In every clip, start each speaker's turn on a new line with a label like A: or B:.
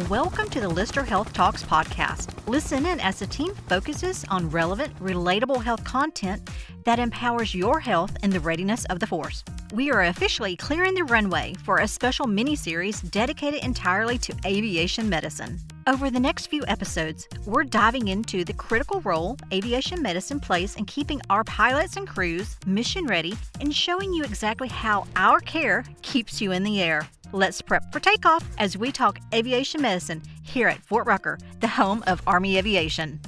A: Welcome to the Lyster Health Talks podcast. Listen in as the team focuses on relevant, relatable health content that empowers your health and the readiness of the force. We are officially clearing the runway for a special mini-series dedicated entirely to aviation medicine. Over the next few episodes, we're diving into the critical role aviation medicine plays in keeping our pilots and crews mission ready and showing you exactly how our care keeps you in the air. Let's prep for takeoff as we talk aviation medicine here at Fort Rucker, the home of Army Aviation.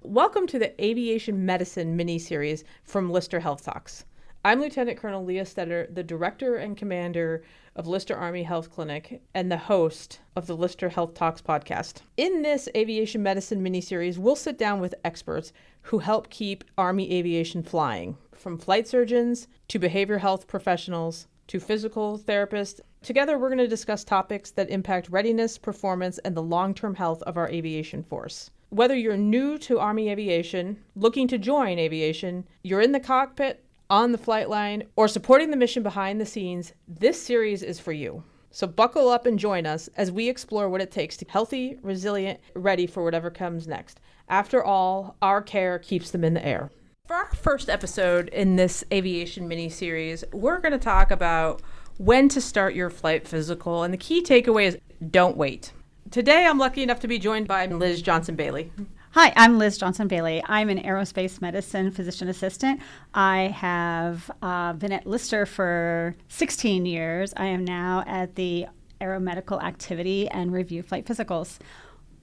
B: Welcome to the Aviation Medicine mini-series from Lyster Health Talks. I'm Lieutenant Colonel Leah Steder, the Director and Commander of Lyster Army Health Clinic and the host of the Lyster Health Talks podcast. In this Aviation Medicine mini-series, we'll sit down with experts who help keep Army aviation flying, from flight surgeons to behavioral health professionals to physical therapists. Together, we're going to discuss topics that impact readiness, performance, and the long-term health of our aviation force. Whether you're new to Army aviation, looking to join aviation, you're in the cockpit, on the flight line, or supporting the mission behind the scenes, this series is for you. So buckle up and join us as we explore what it takes to be healthy, resilient, ready for whatever comes next. After all, our care keeps them in the air. For our first episode in this aviation mini-series, we're going to talk about when to start your flight physical, and the key takeaway is don't wait. Today, I'm lucky enough to be joined by Liz Johnson-Bailey.
C: Hi, I'm Liz Johnson-Bailey. I'm an aerospace medicine physician assistant. I have been at Lyster for 16 years. I am now at the Aeromedical activity and review flight physicals.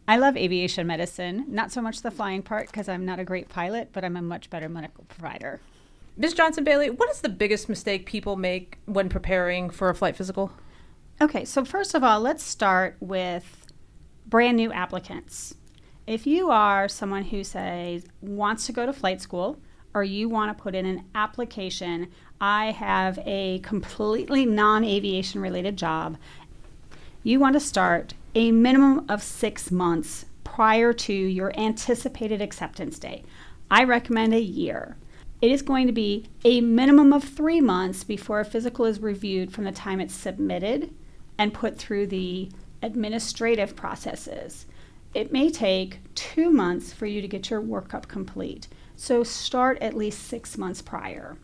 C: I love aviation medicine, not so much the flying part because I'm not a great pilot, but I'm a much better medical provider.
B: Ms. Johnson-Bailey, what is the biggest mistake people make when preparing for a flight physical?
C: Okay, so first of all, let's start with brand new applicants. If you are someone who says wants to go to flight school or you want to put in an application, I have a completely non-aviation related job, you want to start a minimum of 6 months prior to your anticipated acceptance date. I recommend a year. It is going to be a minimum of 3 months before a physical is reviewed from the time it's submitted and put through the administrative processes. It may take 2 months for you to get your workup complete. So start at least 6 months prior.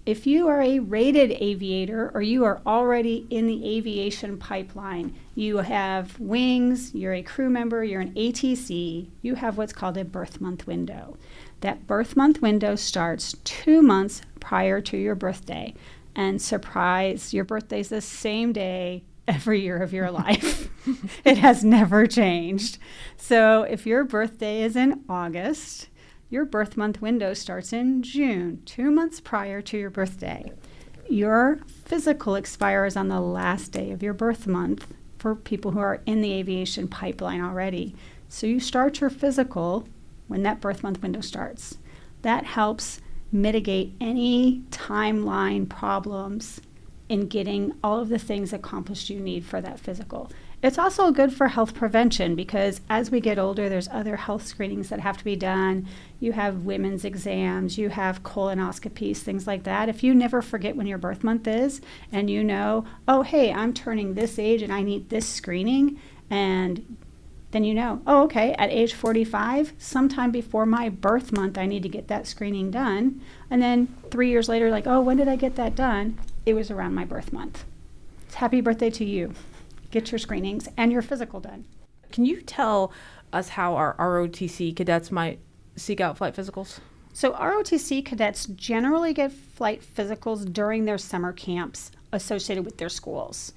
C: If you are a rated aviator or you are already in the aviation pipeline, you have wings, you're a crew member, you're an ATC, you have what's called a birth month window. That birth month window starts 2 months prior to your birthday. And surprise, your birthday's the same day every year of your life. It has never changed. So if your birthday is in August, your birth month window starts in June, 2 months prior to your birthday. Your physical expires on the last day of your birth month for people who are in the aviation pipeline already. So you start your physical when that birth month window starts. That helps mitigate any timeline problems in getting all of the things accomplished you need for that physical. It's also good for health prevention because as we get older, there's other health screenings that have to be done. You have women's exams, you have colonoscopies, things like that. If you never forget when your birth month is and you know, oh, hey, I'm turning this age and I need this screening, and then you know, oh, okay, at age 45, sometime before my birth month, I need to get that screening done. And then 3 years later, like, oh, when did I get that done? It was around my birth month. Happy birthday to you. Get your screenings and your physical done.
B: Can you tell us how our ROTC cadets might seek out flight physicals?
C: So ROTC cadets generally get flight physicals during their summer camps associated with their schools.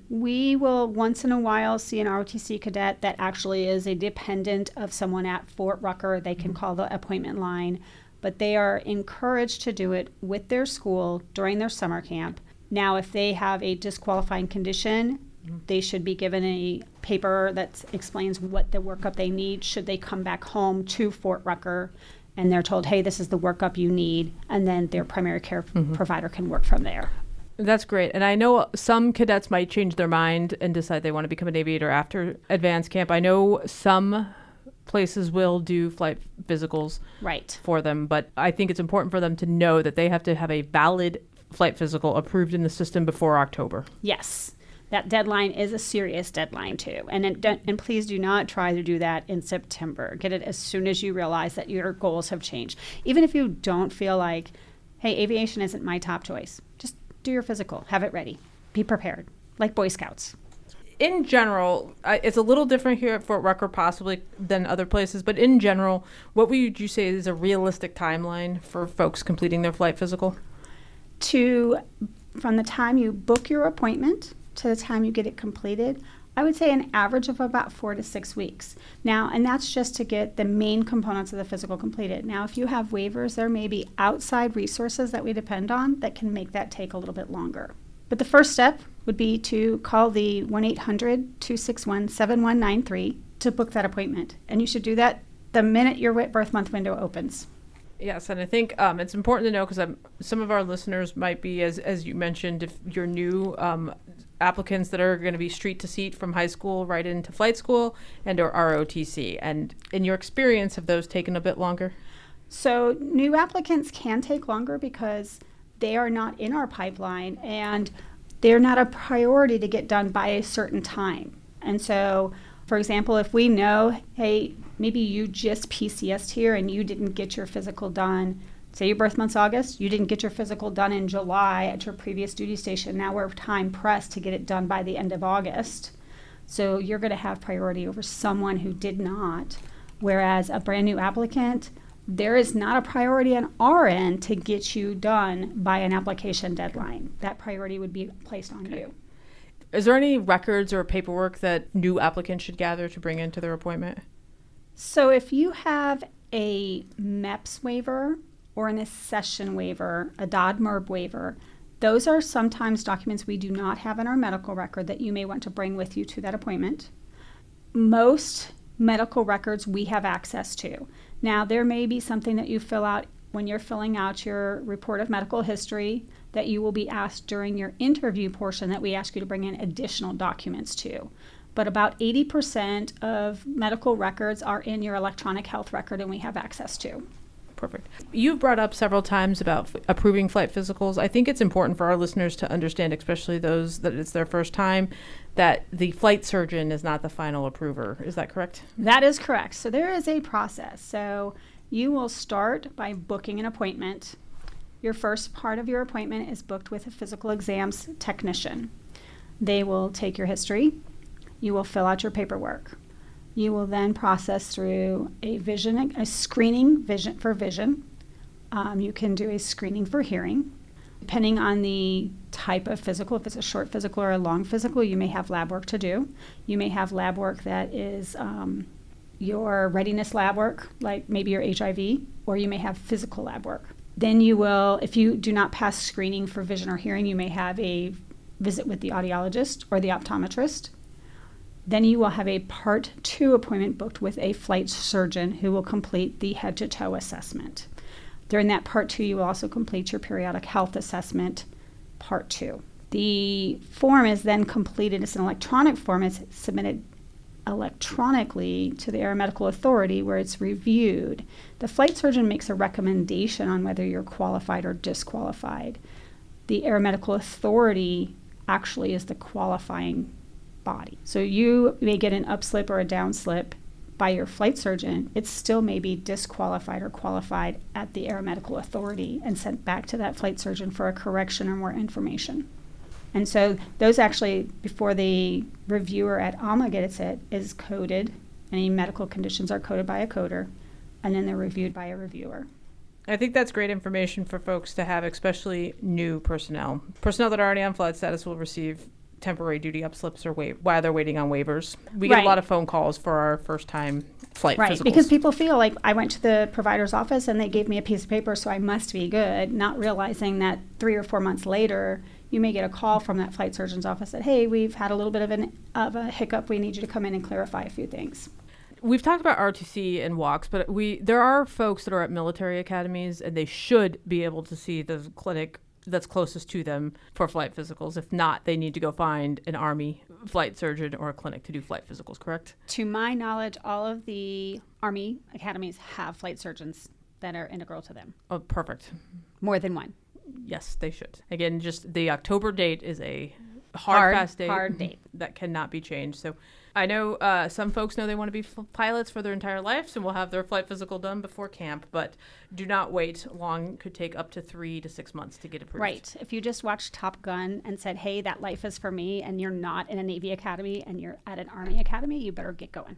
C: We will once in a while see an ROTC cadet that actually is a dependent of someone at Fort Rucker. They can call the appointment line, but they are encouraged to do it with their school during their summer camp. Now, if they have a disqualifying condition, they should be given a paper that explains what the workup they need should they come back home to Fort Rucker, and they're told, hey, this is the workup you need, and then their primary care provider can work from there.
B: That's great. And I know some cadets might change their mind and decide they want to become an aviator after advanced camp. I know some places will do flight physicals
C: right
B: for them, but I think it's important for them to know that they have to have a valid flight physical approved in the system before October.
C: Yes. That deadline is a serious deadline too. And please do not try to do that in September. Get it as soon as you realize that your goals have changed. Even if you don't feel like, hey, aviation isn't my top choice, just do your physical. Have it ready. Be prepared, like Boy Scouts.
B: In general, it's a little different here at Fort Rucker possibly than other places, but in general, what would you say is a realistic timeline for folks completing their flight physical?
C: From the time you book your appointment to the time you get it completed, I would say an average of about 4 to 6 weeks. Now, and that's just to get the main components of the physical completed. Now, if you have waivers, there may be outside resources that we depend on that can make that take a little bit longer. But the first step would be to call the 1-800-261-7193 to book that appointment. And you should do that the minute your birth month window opens.
B: Yes, and I think it's important to know because some of our listeners might be, as you mentioned, if you're new applicants that are going to be street to seat from high school right into flight school and or ROTC. And in your experience, have those taken a bit longer?
C: So new applicants can take longer because they are not in our pipeline and they're not a priority to get done by a certain time. And so, for example, if we know, hey, maybe you just PCS'd here and you didn't get your physical done, say your birth month's August, you didn't get your physical done in July at your previous duty station. Now we're time pressed to get it done by the end of August. So you're going to have priority over someone who did not. Whereas a brand new applicant, there is not a priority on our end to get you done by an application deadline. That priority would be placed on you.
B: Is there any records or paperwork that new applicants should gather to bring into their appointment?
C: So if you have a MEPS waiver or an accession waiver, a DOD-MERB waiver, those are sometimes documents we do not have in our medical record that you may want to bring with you to that appointment. Most medical records we have access to. Now, there may be something that you fill out when you're filling out your report of medical history that you will be asked during your interview portion that we ask you to bring in additional documents to. But about 80% of medical records are in your electronic health record and we have access to.
B: Perfect. You've brought up several times about approving flight physicals. I think it's important for our listeners to understand, especially those that it's their first time, that the flight surgeon is not the final approver. Is that correct?
C: That is correct. So there is a process. So you will start by booking an appointment. Your first part of your appointment is booked with a physical exams technician. They will take your history. You will fill out your paperwork. You will then process through a screening for vision. You can do a screening for hearing. Depending on the type of physical, if it's a short physical or a long physical, you may have lab work to do. You may have lab work that is your readiness lab work, like maybe your HIV, or you may have physical lab work. Then you will, if you do not pass screening for vision or hearing, you may have a visit with the audiologist or the optometrist. Then you will have a Part 2 appointment booked with a flight surgeon who will complete the head-to-toe assessment. During that Part 2, you will also complete your periodic health assessment, Part 2. The form is then completed. It's an electronic form. It's submitted electronically to the Aeromedical Authority where it's reviewed. The flight surgeon makes a recommendation on whether you're qualified or disqualified. The Aeromedical Authority actually is the qualifying body. So you may get an upslip or a downslip by your flight surgeon. It still may be disqualified or qualified at the Aeromedical Authority and sent back to that flight surgeon for a correction or more information. And so those actually, before the reviewer at AMA gets it, is coded. Any medical conditions are coded by a coder, and then they're reviewed by a reviewer.
B: I think that's great information for folks to have, especially new personnel. Personnel that are already on flight status will receive temporary duty upslips or while they're waiting on waivers. We get a lot of phone calls for our first time flight physicals.
C: Because people feel like I went to the provider's office and they gave me a piece of paper, so I must be good, not realizing that 3 or 4 months later, you may get a call from that flight surgeon's office that, hey, we've had a little bit of a hiccup. We need you to come in and clarify a few things.
B: We've talked about RTC and walks, but there are folks that are at military academies and they should be able to see the clinic that's closest to them for flight physicals. If not, they need to go find an Army flight surgeon or a clinic to do flight physicals, correct?
C: To my knowledge, all of the Army academies have flight surgeons that are integral to them.
B: Oh, perfect.
C: More than one.
B: Yes, they should. Again, just the October date is a fast date that cannot be changed. So I know some folks know they want to be pilots for their entire lives and will have their flight physical done before camp, but do not wait long. Could take up to 3 to 6 months to get approved.
C: Right. If you just watched Top Gun and said, hey, that life is for me, and you're not in a Navy Academy and you're at an Army Academy, you better get going.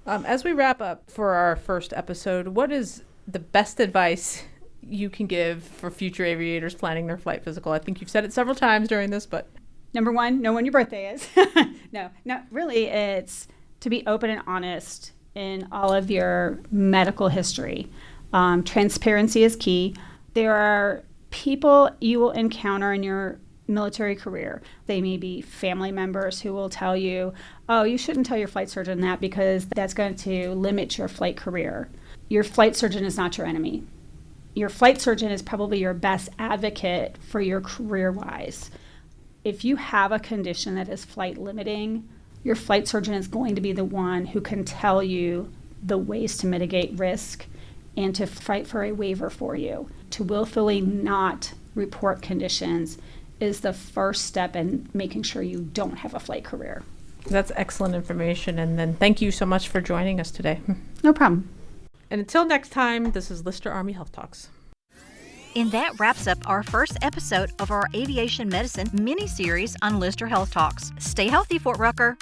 B: As we wrap up for our first episode, what is the best advice you can give for future aviators planning their flight physical? I think you've said it several times during this, but...
C: Number one, know when your birthday is. No, really, it's to be open and honest in all of your medical history. Transparency is key. There are people you will encounter in your military career. They may be family members who will tell you, oh, you shouldn't tell your flight surgeon that because that's going to limit your flight career. Your flight surgeon is not your enemy. Your flight surgeon is probably your best advocate for your career-wise. If you have a condition that is flight limiting, your flight surgeon is going to be the one who can tell you the ways to mitigate risk and to fight for a waiver for you. To willfully not report conditions is the first step in making sure you don't have a flight career.
B: That's excellent information. And then thank you so much for joining us today.
C: No problem.
B: And until next time, this is Lyster Army Health Talks.
A: And that wraps up our first episode of our Aviation Medicine mini-series on Lyster Health Talks. Stay healthy, Fort Rucker.